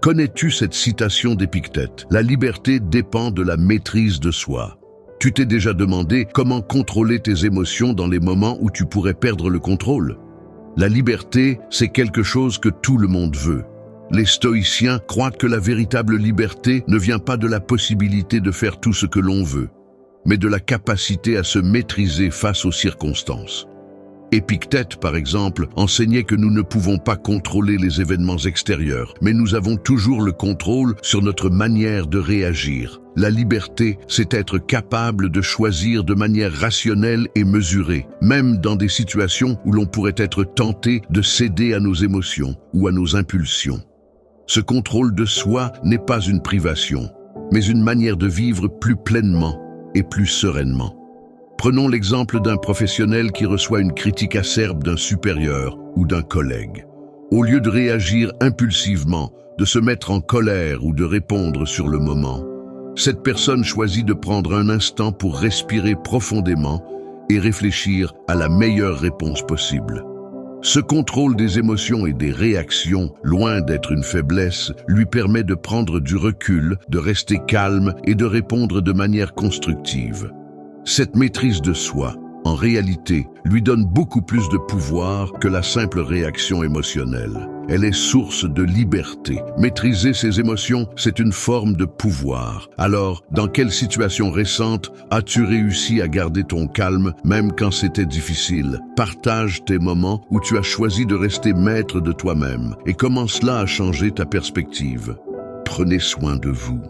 Connais-tu cette citation d'Épictète? La liberté dépend de la maîtrise de soi. Tu t'es déjà demandé comment contrôler tes émotions dans les moments où tu pourrais perdre le contrôle? La liberté, c'est quelque chose que tout le monde veut. Les stoïciens croient que la véritable liberté ne vient pas de la possibilité de faire tout ce que l'on veut, mais de la capacité à se maîtriser face aux circonstances. Épictète, par exemple, enseignait que nous ne pouvons pas contrôler les événements extérieurs, mais nous avons toujours le contrôle sur notre manière de réagir. La liberté, c'est être capable de choisir de manière rationnelle et mesurée, même dans des situations où l'on pourrait être tenté de céder à nos émotions ou à nos impulsions. Ce contrôle de soi n'est pas une privation, mais une manière de vivre plus pleinement et plus sereinement. Prenons l'exemple d'un professionnel qui reçoit une critique acerbe d'un supérieur ou d'un collègue. Au lieu de réagir impulsivement, de se mettre en colère ou de répondre sur le moment, cette personne choisit de prendre un instant pour respirer profondément et réfléchir à la meilleure réponse possible. Ce contrôle des émotions et des réactions, loin d'être une faiblesse, lui permet de prendre du recul, de rester calme et de répondre de manière constructive. Cette maîtrise de soi, en réalité, lui donne beaucoup plus de pouvoir que la simple réaction émotionnelle. Elle est source de liberté. Maîtriser ses émotions, c'est une forme de pouvoir. Alors, dans quelle situation récente as-tu réussi à garder ton calme, même quand c'était difficile? Partage tes moments où tu as choisi de rester maître de toi-même et comment cela a changé ta perspective. Prenez soin de vous.